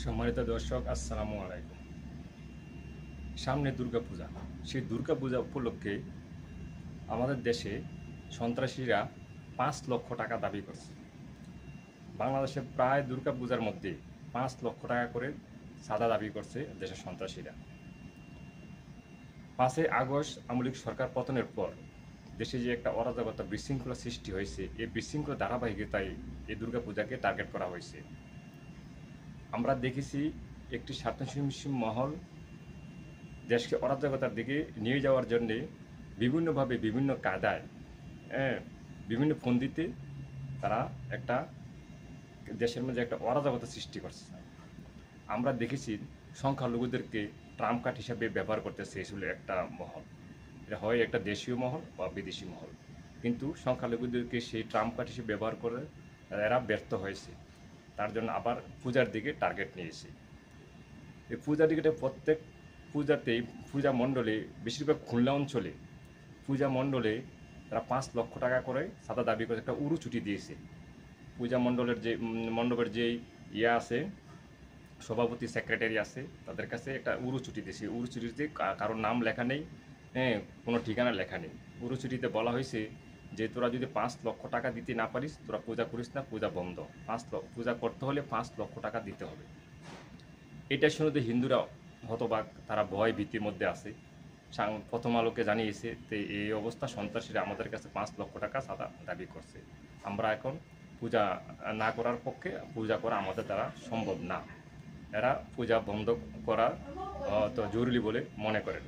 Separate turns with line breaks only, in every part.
সম্মানিত দর্শক, আসসালামু আলাইকুম। সামনে দুর্গাপূজা। সেই দুর্গাপূজা উপলক্ষে আমাদের দেশে সন্ত্রাসীরা ৫ লক্ষ টাকা দাবি করছে। বাংলাদেশে প্রায় দুর্গাপূজার মধ্যে ৫ লক্ষ টাকা করে চাঁদা দাবি করছে দেশের সন্ত্রাসীরা। ৫ই আগস্ট আওয়ামী লীগ সরকার পতনের পর দেশে যে একটা অরাজকতা বিশৃঙ্খলা সৃষ্টি হয়েছে, এই বিশৃঙ্খলা ধারাবাহিকতায় এই দুর্গাপূজাকে টার্গেট করা হয়েছে। আমরা দেখেছি একটি স্বার্থান্বেষী মহল দেশকে অরাজকতার দিকে নিয়ে যাওয়ার জন্যে বিভিন্নভাবে বিভিন্ন কায়দায় বিভিন্ন ফন্দিতে তারা একটা দেশের মধ্যে একটা অরাজকতা সৃষ্টি করছে। আমরা দেখেছি সংখ্যালঘুদেরকে ট্রাম্প কার্ড হিসাবে ব্যবহার করতে চেয়েছিল একটা মহল। এটা হয় একটা দেশীয় মহল বা বিদেশি মহল, কিন্তু সংখ্যালঘুদেরকে সেই ট্রাম্প কার্ড হিসেবে ব্যবহার করে এরা ব্যর্থ হয়েছে। তার জন্য আবার পূজার দিকে টার্গেট নিয়েছে। এই পূজার দিকে প্রত্যেক পূজাতেই পূজা মণ্ডলে, বেশিরভাগ খুলনা অঞ্চলে পূজা মণ্ডলে তারা ৫ লক্ষ টাকা করে চাঁদা দাবি করে একটা উড়ু ছুটি দিয়েছে। পূজা মণ্ডলের যে মণ্ডপের যেই আছে, সভাপতি সেক্রেটারি আছে, তাদের কাছে একটা উড়ু ছুটি দিয়েছে। উড়ু ছুটিতে কারোর নাম লেখা নেই, কোনো ঠিকানা লেখা নেই। উড়ু ছুটিতে বলা হয়েছে যে তোরা যদি ৫ লক্ষ টাকা দিতে না পারিস, তোরা পূজা করিস না, পূজা বন্ধ। পূজা করতে হলে ৫ লক্ষ টাকা দিতে হবে। এটা শুনে হিন্দুরা হতবাক, তারা ভয় ভীতির মধ্যে আছে। প্রথম আলোকে জানিয়েছে যে এই অবস্থা, সন্ত্রাসীরা আমাদের কাছে ৫ লক্ষ টাকা চাঁদা দাবি করছে। আমরা এখন পূজা না করার পক্ষে, পূজা করা আমাদের দ্বারা সম্ভব না। এরা পূজা বন্ধ করা তো জরুরি বলে মনে করেন।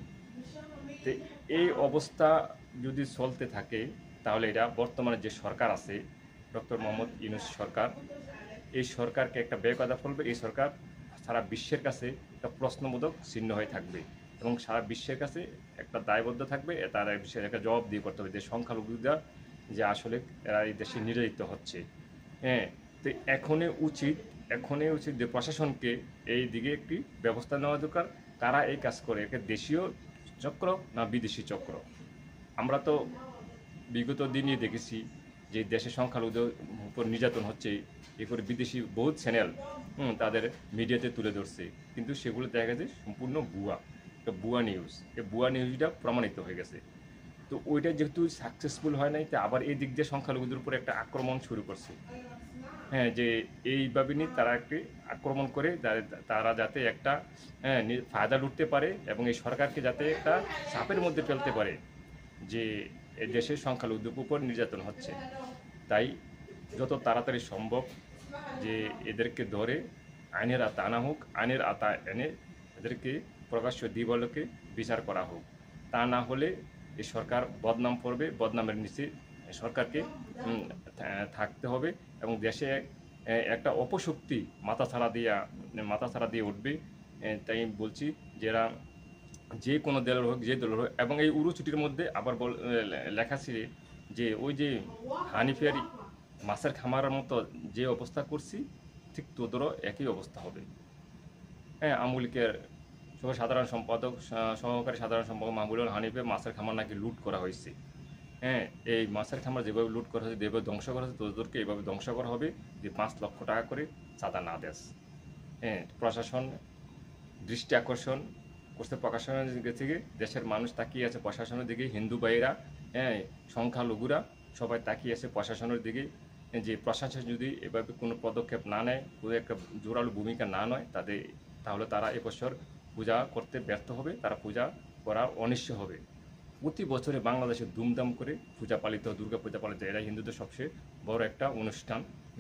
তো এই অবস্থা যদি চলতে থাকে, তাহলে এটা বর্তমানে যে সরকার আছে, ডক্টর মোহাম্মদ ইউনূস সরকার, এই সরকারকে একটা বেকায়দা ফেলবে। এই সরকার সারা বিশ্বের কাছে একটা প্রশ্নবোধক চিহ্ন হয়ে থাকবে এবং সারা বিশ্বের কাছে একটা দায়বদ্ধ থাকবে। তারা এই বিষয়ে একটা জবাব দিয়ে করতে হবে যে সংখ্যালঘুরা যে আসলে এরা এই দেশে নির্যাতিত হচ্ছে। তো এখনই উচিত যে প্রশাসনকে এই দিকে একটি ব্যবস্থা নেওয়া দরকার। কারা এই কাজ করে, একে দেশীয় চক্র না বিদেশি চক্র? আমরা তো বিগত দিনই দেখেছি যে দেশে সংখ্যালঘুদের উপর নির্যাতন হচ্ছে, এ করে বিদেশি বহুত চ্যানেল তাদের মিডিয়াতে তুলে ধরছে, কিন্তু সেগুলো দেখা যায় সম্পূর্ণ ভুয়া, একটা ভুয়া নিউজ। এই ভুয়া নিউজটা প্রমাণিত হয়ে গেছে। তো ওইটা যেহেতু সাকসেসফুল হয় নাই, তা আবার এই দিক দিয়ে সংখ্যালঘুদের উপর একটা আক্রমণ শুরু করছে। যে এইভাবে নিয়ে তারা একটি আক্রমণ করে তারা যাতে একটা ফায়দা লুটতে পারে এবং এই সরকারকে যাতে একটা চাপের মধ্যে ফেলতে পারে যে এই দেশের সংখ্যালঘুদের উপর নির্যাতন হচ্ছে। তাই যত তাড়াতাড়ি সম্ভব যে এদেরকে ধরে আইনের আতা আনা হোক, আইনের আতা এনে এদেরকে প্রকাশ্য দিবালোকে বিচার করা হোক। তা না হলে এই সরকার বদনাম করবে, বদনামের নিচে সরকারকে থাকতে হবে এবং দেশে একটা অপশক্তি মাথাছাড়া দিয়ে উঠবে। তাই বলছি যারা যে কোনো দলের হোক, যে দলের হোক, এবং এই উড়ু ছুটির মধ্যে আবার লেখা ছিল যে ওই যে হানিফের মাছের খামারের মতো যে অবস্থা করছি, ঠিক তোদেরও একই অবস্থা হবে। আওয়ামী লীগের সহকারী সাধারণ সম্পাদক মাহবুবুল হানিফে মাছের খামার নাকি লুট করা হয়েছে। এই মাছের খামার যেভাবে লুট করা হয়েছে, যেভাবে ধ্বংস করা হয়েছে, তোদেরকে এইভাবে ধ্বংস করা হবে যে ৫ লক্ষ টাকা করে চাঁদা না দেস। প্রশাসন দৃষ্টি আকর্ষণ করছে প্রশাসনের দিকে, দেশের মানুষ তাকিয়ে আছে প্রশাসনের দিকে, হিন্দু ভাইয়েরা, সংখ্যালঘুরা সবাই তাকিয়ে আছে প্রশাসনের দিকে। যে প্রশাসন যদি এভাবে কোনো পদক্ষেপ না নেয়, কোনো একটা জোরালো ভূমিকা না নেয় তাহলে তারা এবছর পূজা করতে ব্যর্থ হবে, তারা পূজা করা অনিশ্চিত হবে। প্রতি বছরে বাংলাদেশে ধুমধাম করে পূজা পালিত, দুর্গাপূজা পালিত। এরা হিন্দুদের সবচেয়ে বড় একটা অনুষ্ঠান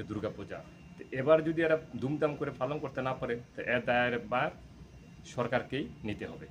দুর্গাপূজা। তো এবার যদি এরা ধুমধাম করে পালন করতে না পারে, তো এর দায়ের বা সরকারকেই নিতে হবে।